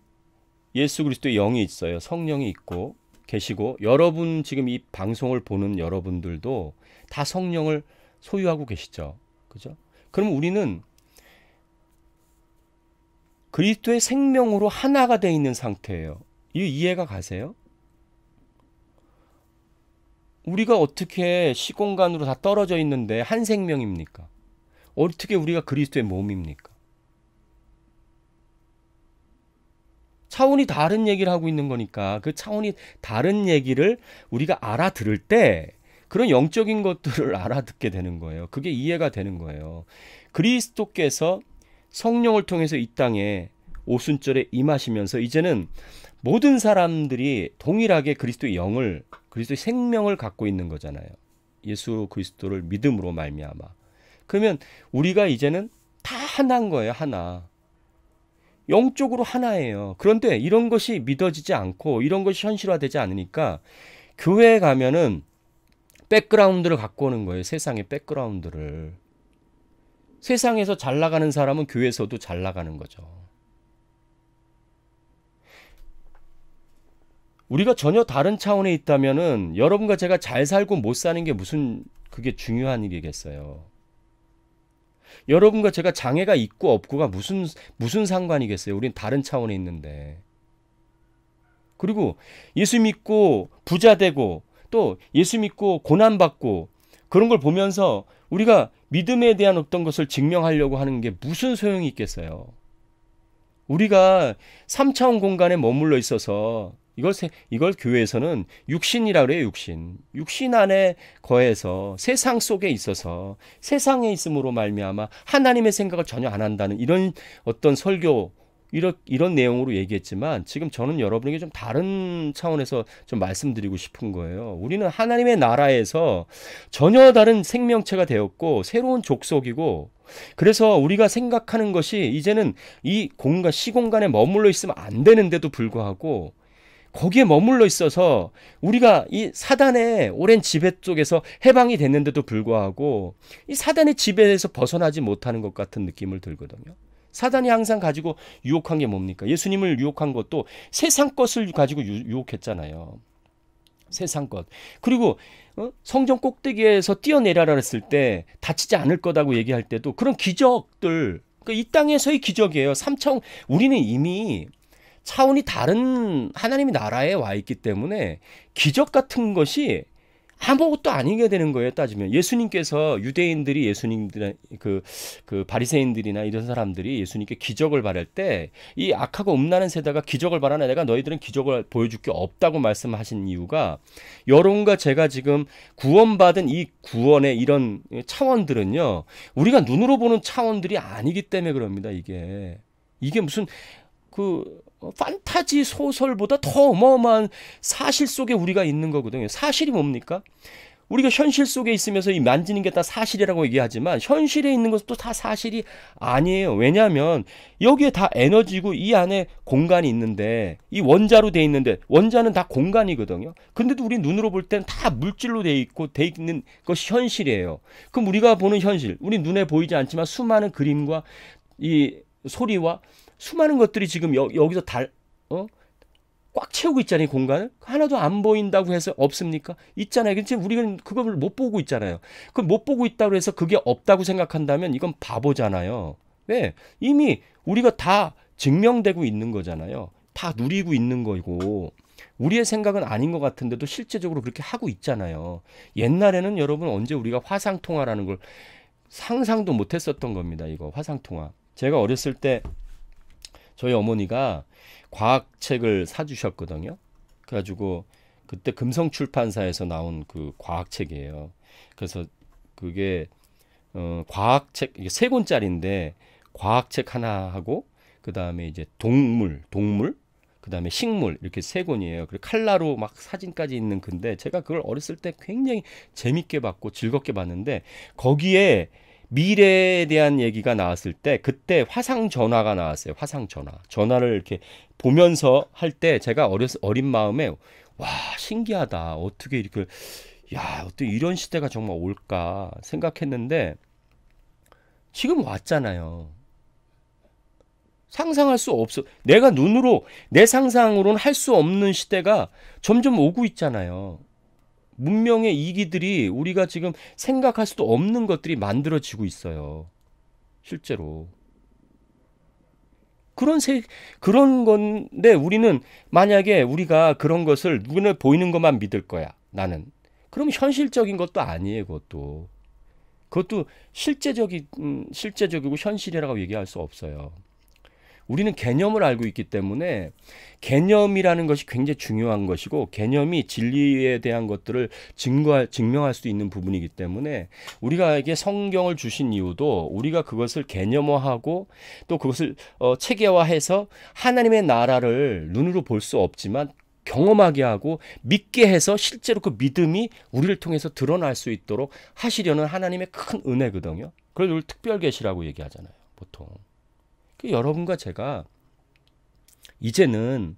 예수 그리스도의 영이 있어요. 성령이 있고 계시고, 여러분 지금 이 방송을 보는 여러분들도 다 성령을 소유하고 계시죠. 그죠? 그럼 우리는 그리스도의 생명으로 하나가 되어 있는 상태예요. 이 이해가 가세요? 우리가 어떻게 시공간으로 다 떨어져 있는데 한 생명입니까? 어떻게 우리가 그리스도의 몸입니까? 차원이 다른 얘기를 하고 있는 거니까 그 차원이 다른 얘기를 우리가 알아들을 때 그런 영적인 것들을 알아듣게 되는 거예요. 그게 이해가 되는 거예요. 그리스도께서 성령을 통해서 이 땅에 오순절에 임하시면서 이제는 모든 사람들이 동일하게 그리스도의 영을, 그리스도의 생명을 갖고 있는 거잖아요. 예수 그리스도를 믿음으로 말미암아. 그러면 우리가 이제는 다 하나인 거예요. 하나. 영적으로 하나예요. 그런데 이런 것이 믿어지지 않고 이런 것이 현실화되지 않으니까 교회에 가면은 백그라운드를 갖고 오는 거예요. 세상의 백그라운드를. 세상에서 잘 나가는 사람은 교회에서도 잘 나가는 거죠. 우리가 전혀 다른 차원에 있다면은 여러분과 제가 잘 살고 못 사는 게 무슨 그게 중요한 일이겠어요. 여러분과 제가 장애가 있고 없고가 무슨 상관이겠어요. 우린 다른 차원에 있는데. 그리고 예수 믿고 부자 되고 또 예수 믿고 고난받고 그런 걸 보면서 우리가 믿음에 대한 어떤 것을 증명하려고 하는 게 무슨 소용이 있겠어요. 우리가 3차원 공간에 머물러 있어서 이걸 교회에서는 육신이라 그래요. 육신 안에 거해서 세상 속에 있어서 세상에 있음으로 말미암아 하나님의 생각을 전혀 안 한다는 이런 어떤 설교, 이런 내용으로 얘기했지만 지금 저는 여러분에게 좀 다른 차원에서 좀 말씀드리고 싶은 거예요. 우리는 하나님의 나라에서 전혀 다른 생명체가 되었고 새로운 족속이고, 그래서 우리가 생각하는 것이 이제는 이 시공간에 머물러 있으면 안 되는데도 불구하고 거기에 머물러 있어서 우리가 이 사단의 오랜 지배 속에서 해방이 됐는데도 불구하고 이 사단의 지배에서 벗어나지 못하는 것 같은 느낌을 들거든요. 사단이 항상 가지고 유혹한 게 뭡니까? 예수님을 유혹한 것도 세상 것을 가지고 유혹했잖아요. 세상 것. 그리고 성전 꼭대기에서 뛰어내려라 했을 때 다치지 않을 거다고 얘기할 때도 그런 기적들, 그러니까 이 땅에서의 기적이에요. 3차원, 우리는 이미 차원이 다른 하나님의 나라에 와 있기 때문에 기적 같은 것이 아무것도 아니게 되는 거예요. 따지면 예수님께서 유대인들이 예수님들 그 바리새인들이나 이런 사람들이 예수님께 기적을 바랄 때 이 악하고 음란한 세대가 기적을 바라나 내가 너희들은 기적을 보여줄 게 없다고 말씀하신 이유가 여러분과 제가 지금 구원받은 이 구원의 이런 차원들은요 우리가 눈으로 보는 차원들이 아니기 때문에 그럽니다. 이게 무슨 판타지 소설보다 더 어마어마한 사실 속에 우리가 있는 거거든요. 사실이 뭡니까? 우리가 현실 속에 있으면서 이 만지는 게 다 사실이라고 얘기하지만 현실에 있는 것도 다 사실이 아니에요. 왜냐하면 여기에 다 에너지고 이 안에 공간이 있는데 이 원자로 돼 있는데 원자는 다 공간이거든요. 근데도 우리 눈으로 볼 때는 다 물질로 돼 있고 돼 있는 것이 현실이에요. 그럼 우리가 보는 현실, 우리 눈에 보이지 않지만 수많은 그림과 이 소리와 수많은 것들이 지금 여기서 꽉 채우고 있잖아요, 공간을. 하나도 안 보인다고 해서 없습니까? 있잖아요. 근데 우리는 그걸 못 보고 있잖아요. 그 못 보고 있다고 해서 그게 없다고 생각한다면 이건 바보잖아요. 왜? 이미 우리가 다 증명되고 있는 거잖아요. 다 누리고 있는 거고. 우리의 생각은 아닌 것 같은데도 실제적으로 그렇게 하고 있잖아요. 옛날에는 여러분 언제 우리가 화상통화라는 걸 상상도 못 했었던 겁니다. 이거 화상통화. 제가 어렸을 때 저희 어머니가 과학책을 사주셨거든요. 그래가지고 그때 금성출판사에서 나온 그 과학책이에요. 그래서 그게 과학책 이게 3권짜리인데 과학책 하나 하고 그 다음에 이제 동물 그 다음에 식물 이렇게 3권이에요. 그리고 칼라로 막 사진까지 있는 건데 제가 그걸 어렸을 때 굉장히 재밌게 봤고 즐겁게 봤는데 거기에 미래에 대한 얘기가 나왔을 때 그때 화상 전화가 나왔어요. 화상 전화를 이렇게 보면서 할 때 제가 어린 마음에 와 신기하다. 어떻게 이렇게 어떻게 이런 시대가 정말 올까 생각했는데 지금 왔잖아요. 상상할 수 없어. 내가 눈으로 내 상상으로는 할 수 없는 시대가 점점 오고 있잖아요. 문명의 이기들이 우리가 지금 생각할 수도 없는 것들이 만들어지고 있어요. 실제로. 그런 건데 우리는 만약에 우리가 그런 것을 눈에 보이는 것만 믿을 거야. 나는. 그럼 현실적인 것도 아니에요. 그것도 실제적이고 현실이라고 얘기할 수 없어요. 우리는 개념을 알고 있기 때문에 개념이라는 것이 굉장히 중요한 것이고 개념이 진리에 대한 것들을 증명할 수 있는 부분이기 때문에 우리가에게 성경을 주신 이유도 우리가 그것을 개념화하고 또 그것을 체계화해서 하나님의 나라를 눈으로 볼 수 없지만 경험하게 하고 믿게 해서 실제로 그 믿음이 우리를 통해서 드러날 수 있도록 하시려는 하나님의 큰 은혜거든요. 그걸 우리 특별 계시라고 얘기하잖아요. 보통. 여러분과 제가 이제는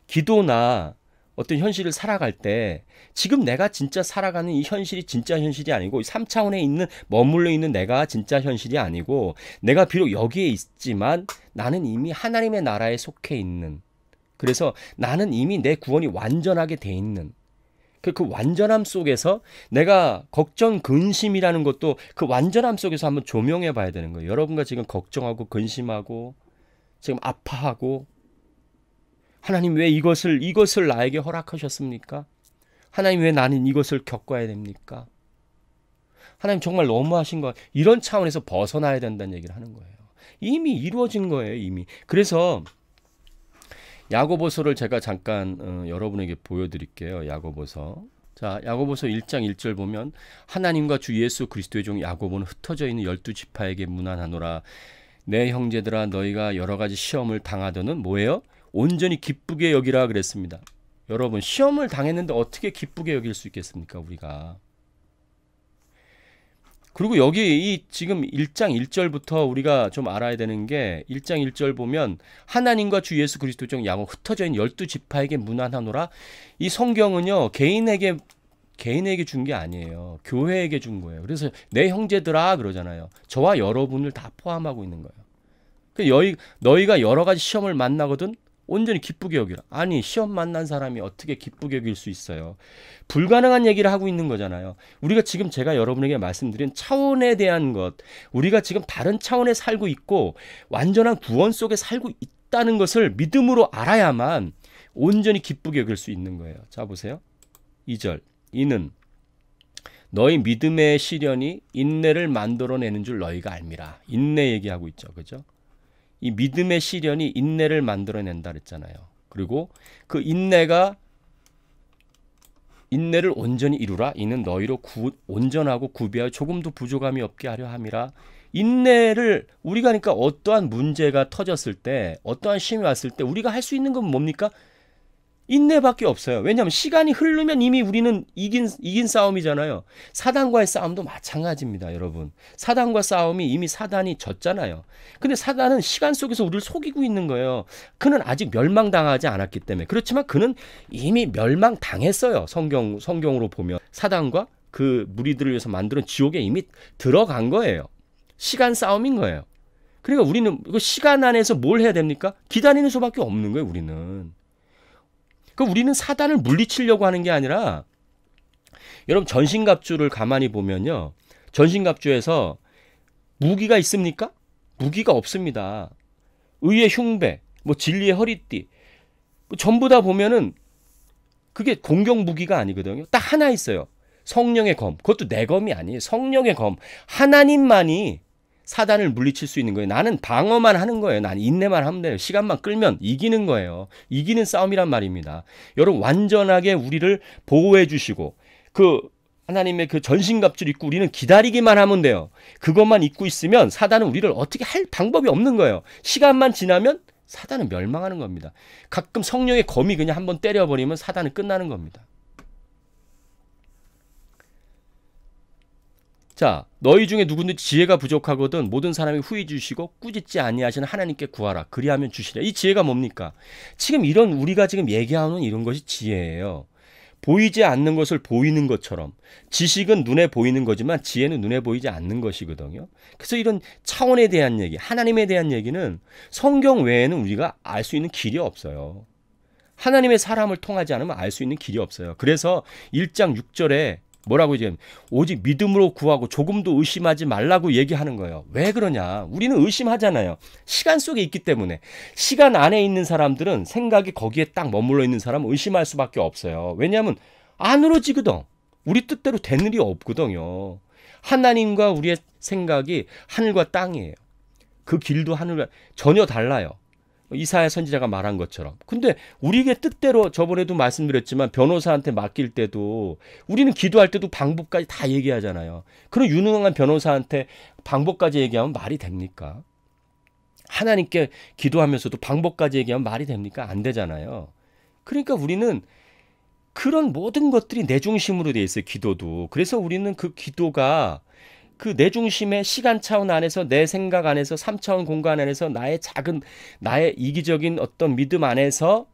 기도나 어떤 현실을 살아갈 때 지금 내가 진짜 살아가는 이 현실이 진짜 현실이 아니고 3차원에 머물러 있는 내가 진짜 현실이 아니고 내가 비록 여기에 있지만 나는 이미 하나님의 나라에 속해 있는 그래서 나는 이미 내 구원이 완전하게 돼 있는 그 완전함 속에서 내가 걱정, 근심이라는 것도 그 완전함 속에서 한번 조명해 봐야 되는 거예요. 여러분과 지금 걱정하고 근심하고 지금 아파하고 하나님 왜 이것을 나에게 허락하셨습니까? 하나님 왜 나는 이것을 겪어야 됩니까? 하나님 정말 너무하신 거 이런 차원에서 벗어나야 된다는 얘기를 하는 거예요. 이미 이루어진 거예요. 이미. 그래서 야고보서를 제가 잠깐 여러분에게 보여드릴게요. 야고보서. 자, 야고보서 1장 1절 보면 하나님과 주 예수 그리스도의 종 야고보는 흩어져 있는 12지파에게 문안하노라. 내 형제들아 너희가 여러 가지 시험을 당하더는 뭐예요? 온전히 기쁘게 여기라 그랬습니다. 여러분 시험을 당했는데 어떻게 기쁘게 여길 수 있겠습니까? 우리가. 그리고 여기 이 지금 1장 1절부터 우리가 좀 알아야 되는 게 1장 1절 보면 하나님과 주 예수 그리스도 중 양호 흩어져 있는 12지파에게 문안하노라. 이 성경은요. 개인에게 준 게 아니에요. 교회에게 준 거예요. 그래서 내 형제들아 그러잖아요. 저와 여러분을 다 포함하고 있는 거예요. 너희가 여러 가지 시험을 만나거든 온전히 기쁘게 여기라. 아니, 시험 만난 사람이 어떻게 기쁘게 여길 수 있어요? 불가능한 얘기를 하고 있는 거잖아요. 우리가 지금 제가 여러분에게 말씀드린 차원에 대한 것, 우리가 지금 다른 차원에 살고 있고 완전한 구원 속에 살고 있다는 것을 믿음으로 알아야만 온전히 기쁘게 여길 수 있는 거예요. 자, 보세요. 2절. 이는 너희 믿음의 시련이 인내를 만들어내는 줄 너희가 알미라. 인내 얘기하고 있죠. 그죠? 이 믿음의 시련이 인내를 만들어낸다 그랬잖아요. 그리고 그 인내를 온전히 이루라. 이는 너희로 온전하고 구비하여 조금도 부족함이 없게 하려 함이라. 인내를 우리가 그러니까 어떠한 문제가 터졌을 때, 어떠한 시험이 왔을 때 우리가 할 수 있는 건 뭡니까? 인내밖에 없어요. 왜냐하면 시간이 흐르면 이미 우리는 이긴 싸움이잖아요. 사단과의 싸움도 마찬가지입니다, 여러분. 사단과 싸움이 이미 사단이 졌잖아요. 근데 사단은 시간 속에서 우리를 속이고 있는 거예요. 그는 아직 멸망당하지 않았기 때문에. 그렇지만 그는 이미 멸망당했어요. 성경으로 보면 사단과 그 무리들을 위해서 만드는 지옥에 이미 들어간 거예요. 시간 싸움인 거예요. 그러니까 우리는 그 시간 안에서 뭘 해야 됩니까? 기다리는 수밖에 없는 거예요, 우리는. 우리는 사단을 물리치려고 하는 게 아니라, 여러분 전신갑주를 가만히 보면요, 전신갑주에서 무기가 있습니까? 무기가 없습니다. 의의 흉배, 진리의 허리띠, 전부 다 보면은 그게 공격 무기가 아니거든요. 딱 하나 있어요. 성령의 검. 그것도 내 검이 아니에요. 성령의 검. 하나님만이 사단을 물리칠 수 있는 거예요. 나는 방어만 하는 거예요. 나는 인내만 하면 돼요. 시간만 끌면 이기는 거예요. 이기는 싸움이란 말입니다. 여러분 완전하게 우리를 보호해 주시고 그 하나님의 그 전신갑주를 입고 우리는 기다리기만 하면 돼요. 그것만 입고 있으면 사단은 우리를 어떻게 할 방법이 없는 거예요. 시간만 지나면 사단은 멸망하는 겁니다. 가끔 성령의 검이 그냥 한번 때려버리면 사단은 끝나는 겁니다. 자, 너희 중에 누구든지 지혜가 부족하거든 모든 사람이 후히 주시고 꾸짖지 아니하시는 하나님께 구하라. 그리하면 주시리라. 이 지혜가 뭡니까? 지금 이런 우리가 지금 얘기하는 이런 것이 지혜예요. 보이지 않는 것을 보이는 것처럼. 지식은 눈에 보이는 거지만 지혜는 눈에 보이지 않는 것이거든요. 그래서 이런 차원에 대한 얘기, 하나님에 대한 얘기는 성경 외에는 우리가 알 수 있는 길이 없어요. 하나님의 사람을 통하지 않으면 알 수 있는 길이 없어요. 그래서 1장 6절에 뭐라고 이제 오직 믿음으로 구하고 조금도 의심하지 말라고 얘기하는 거예요. 왜 그러냐? 우리는 의심하잖아요. 시간 속에 있기 때문에. 시간 안에 있는 사람들은 생각이 거기에 딱 머물러 있는 사람은 의심할 수밖에 없어요. 왜냐하면 안 이루어지거든. 우리 뜻대로 되는 일이 없거든요. 하나님과 우리의 생각이 하늘과 땅이에요. 그 길도 하늘과 전혀 달라요. 이사야 선지자가 말한 것처럼. 근데 우리에게 뜻대로 저번에도 말씀드렸지만 변호사한테 맡길 때도 우리는 기도할 때도 방법까지 다 얘기하잖아요. 그런 유능한 변호사한테 방법까지 얘기하면 말이 됩니까? 하나님께 기도하면서도 방법까지 얘기하면 말이 됩니까? 안 되잖아요. 그러니까 우리는 그런 모든 것들이 내 중심으로 돼 있어요. 기도도. 그래서 우리는 그 기도가 그 내 중심의 시간 차원 안에서 내 생각 안에서 3차원 공간 안에서 나의 이기적인 어떤 믿음 안에서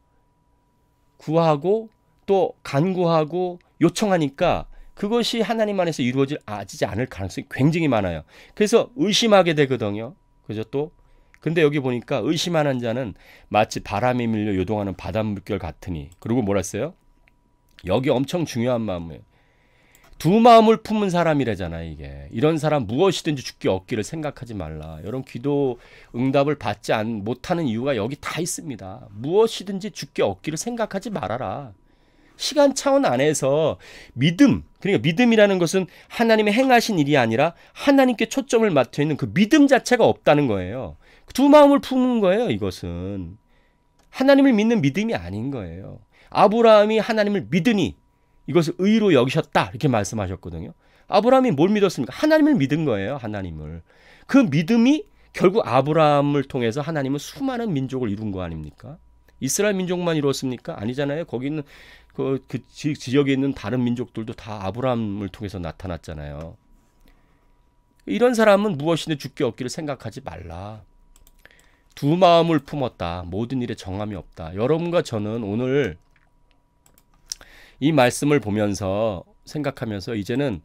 구하고 또 간구하고 요청하니까 그것이 하나님 안에서 이루어지지 않을 가능성이 굉장히 많아요. 그래서 의심하게 되거든요. 그죠? 또 근데 여기 보니까 의심하는 자는 마치 바람에 밀려 요동하는 바닷물결 같으니. 그리고 뭐라 했어요? 여기 엄청 중요한 마음이에요. 두 마음을 품은 사람이래잖아요, 이게. 이런 사람 무엇이든지 주께 얻기를 생각하지 말라. 여러분 기도 응답을 받지 못하는 이유가 여기 다 있습니다. 무엇이든지 주께 얻기를 생각하지 말아라. 시간 차원 안에서 믿음, 그러니까 믿음이라는 것은 하나님의 행하신 일이 아니라 하나님께 초점을 맞춰 있는 그 믿음 자체가 없다는 거예요. 두 마음을 품은 거예요, 이것은. 하나님을 믿는 믿음이 아닌 거예요. 아브라함이 하나님을 믿으니 이것을 의로 여기셨다 이렇게 말씀하셨거든요. 아브라함이 뭘 믿었습니까? 하나님을 믿은 거예요. 하나님을. 그 믿음이 결국 아브라함을 통해서 하나님은 수많은 민족을 이룬 거 아닙니까? 이스라엘 민족만 이루었습니까? 아니잖아요. 거기 있는 그 지역에 있는 다른 민족들도 다 아브라함을 통해서 나타났잖아요. 이런 사람은 무엇이든 주께 얻기를 생각하지 말라. 두 마음을 품었다. 모든 일에 정함이 없다. 여러분과 저는 오늘 이 말씀을 보면서 생각하면서 이제는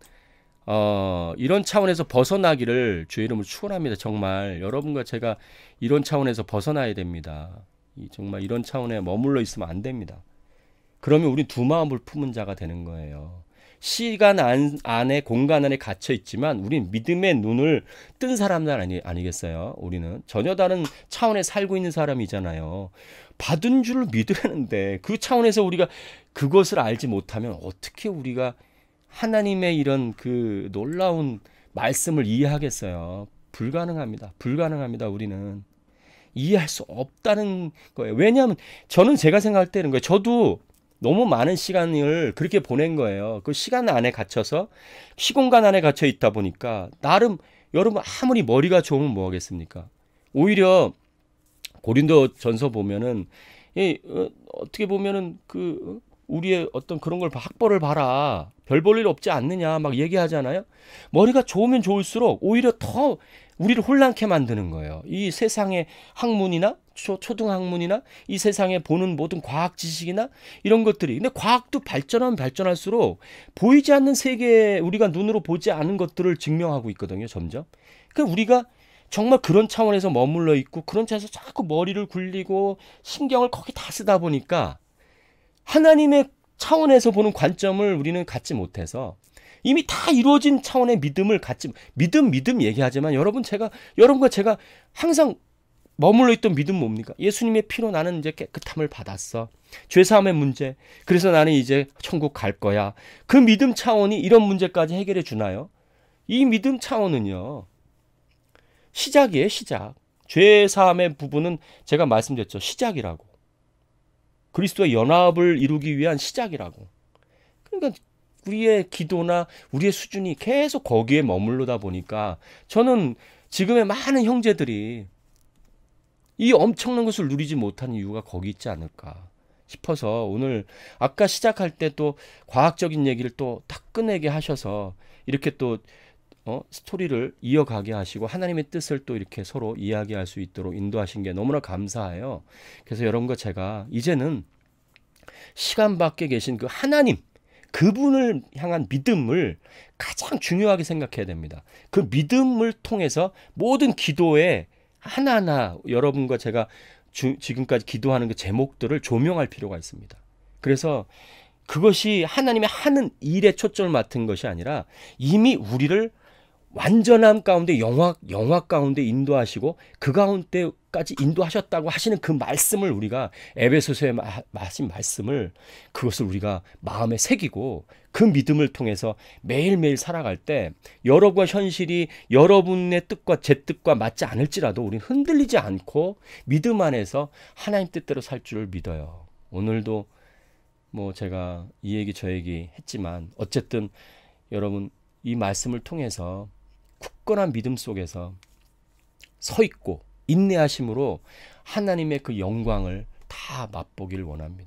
이런 차원에서 벗어나기를 주의 이름으로 축원합니다. 정말 여러분과 제가 이런 차원에서 벗어나야 됩니다. 정말 이런 차원에 머물러 있으면 안 됩니다. 그러면 우린 두 마음을 품은 자가 되는 거예요. 시간 안에 공간 안에 갇혀 있지만 우린 믿음의 눈을 뜬 사람들 아니겠어요? 우리는 전혀 다른 차원에 살고 있는 사람이잖아요. 받은 줄 믿으려는데 그 차원에서 우리가 그것을 알지 못하면 어떻게 우리가 하나님의 이런 그 놀라운 말씀을 이해하겠어요? 불가능합니다. 불가능합니다. 우리는 이해할 수 없다는 거예요. 왜냐하면 저는 제가 생각할 때는 거예요. 저도 너무 많은 시간을 그렇게 보낸 거예요. 그 시간 안에 갇혀서 시공간 안에 갇혀 있다 보니까 나름 여러분 아무리 머리가 좋으면 뭐 하겠습니까? 오히려 고린도전서 보면은 어떻게 보면은 그 우리의 어떤 그런 걸 학벌을 봐라. 별 볼 일 없지 않느냐 막 얘기하잖아요. 머리가 좋으면 좋을수록 오히려 더 우리를 혼란케 만드는 거예요. 이 세상의 학문이나 초등학문이나 이 세상에 보는 모든 과학 지식이나 이런 것들이, 근데 과학도 발전하면 발전할수록 보이지 않는 세계에 우리가 눈으로 보지 않은 것들을 증명하고 있거든요. 점점. 그러니까 우리가 정말 그런 차원에서 머물러 있고 그런 차에서 자꾸 머리를 굴리고 신경을 거기 다 쓰다 보니까 하나님의 차원에서 보는 관점을 우리는 갖지 못해서 이미 다 이루어진 차원의 믿음을 갖지, 믿음 얘기하지만 여러분과 제가 항상 머물러 있던 믿음 뭡니까? 예수님의 피로 나는 이제 깨끗함을 받았어. 죄사함의 문제. 그래서 나는 이제 천국 갈 거야. 그 믿음 차원이 이런 문제까지 해결해 주나요? 이 믿음 차원은요, 시작이에요, 시작. 죄사함의 부분은 제가 말씀드렸죠. 시작이라고. 그리스도의 연합을 이루기 위한 시작이라고. 그러니까 우리의 기도나 우리의 수준이 계속 거기에 머물러다 보니까 저는 지금의 많은 형제들이 이 엄청난 것을 누리지 못하는 이유가 거기 있지 않을까 싶어서 오늘 아까 시작할 때 또 과학적인 얘기를 또 딱 끝내게 하셔서 이렇게 또 스토리를 이어가게 하시고 하나님의 뜻을 또 이렇게 서로 이야기할 수 있도록 인도하신 게 너무나 감사해요. 그래서 여러분과 제가 이제는 시간 밖에 계신 그 하나님, 그분을 향한 믿음을 가장 중요하게 생각해야 됩니다. 그 믿음을 통해서 모든 기도에 하나하나 여러분과 제가 지금까지 기도하는 그 제목들을 조명할 필요가 있습니다. 그래서 그것이 하나님의 하는 일에 초점을 맡은 것이 아니라 이미 우리를 완전함 가운데 영화 가운데 인도하시고 그 가운데까지 인도하셨다고 하시는 그 말씀을 우리가 에베소서에 하신 말씀을 그것을 우리가 마음에 새기고 그 믿음을 통해서 매일매일 살아갈 때 여러분과 현실이 여러분의 뜻과 제 뜻과 맞지 않을지라도 우리는 흔들리지 않고 믿음 안에서 하나님 뜻대로 살 줄을 믿어요. 오늘도 뭐 제가 이 얘기 저 얘기 했지만 어쨌든 여러분 이 말씀을 통해서 굳건한 믿음 속에서 서 있고 인내하심으로 하나님의 그 영광을 다 맛보길 원합니다.